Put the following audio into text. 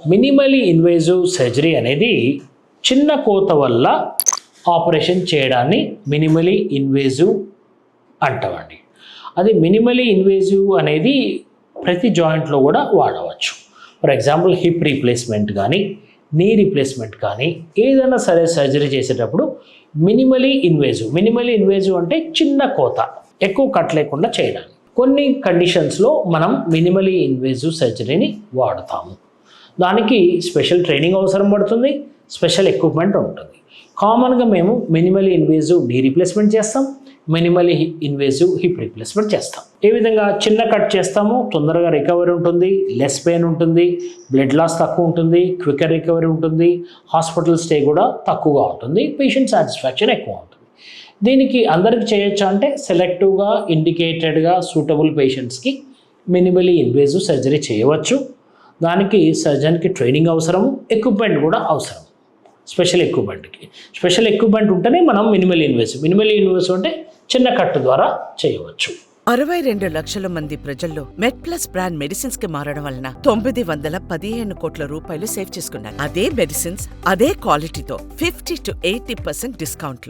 Minimally invasive surgery అనేది చిన్న కోత వల్ల ఆపరేషన్ చేయడాన్ని మినిమలీ ఇన్వేజివ్ అంటామండి. అది మినిమలీ ఇన్వేజివ్ అనేది ప్రతి జాయింట్లో కూడా వాడవచ్చు. ఫర్ ఎగ్జాంపుల్ హిప్ రీప్లేస్మెంట్ కానీ, నీ రీప్లేస్మెంట్ కానీ ఏదైనా సరే సర్జరీ చేసేటప్పుడు మినిమలీ ఇన్వేజివ్ అంటే చిన్న కోత, ఎక్కువ కట్ లేకుండా చేయడానికి. కొన్ని కండిషన్స్లో మనం మినిమలీ ఇన్వేజివ్ సర్జరీని వాడతాము. దానికి స్పెషల్ ట్రైనింగ్ అవసరం పడుతుంది, స్పెషల్ ఎక్విప్మెంట్ ఉంటుంది. కామన్గా మేము మినిమలీ ఇన్వేజివ్ నీ రీప్లేస్మెంట్ చేస్తాం, మినిమలీ ఇన్వేజివ్ హిప్ రీప్లేస్మెంట్ చేస్తాం. ఏ విధంగా చిన్న కట్ చేస్తాము, తొందరగా రికవరీ ఉంటుంది, లెస్ పెయిన్ ఉంటుంది, బ్లడ్ లాస్ తక్కువ ఉంటుంది, క్వికర్ రికవరీ ఉంటుంది, హాస్పిటల్ స్టే కూడా తక్కువగా ఉంటుంది, పేషెంట్ సాటిస్ఫాక్షన్ ఎక్కువ ఉంటుంది. దీనికి అందరికి చేయొచ్చా అంటే సెలెక్టివ్గా, ఇండికేటెడ్గా సూటబుల్ పేషెంట్స్కి మినిమలీ ఇన్వేజివ్ సర్జరీ చేయవచ్చు. దానికి సర్జన్కి ట్రైనింగ్ అవసరం, ఎక్విప్మెంట్ కూడా అవసరం. స్పెషల్ ఎక్విప్మెంట్ ఉంటేనే మనం మినిమల్ ఇన్వేజివ్ అంటే చిన్న కట్టు ద్వారా చేయవచ్చు. 62 లక్షల మంది ప్రజల్లో మెడ్ప్లస్ బ్రాండ్ మెడిసిన్స్ కి మారడం వలన 915 కోట్ల రూపాయలు సేవ్ చేసుకున్నారు. అదే మెడిసిన్స్ అదే క్వాలిటీతో 50 to 80% డిస్కౌంట్లు.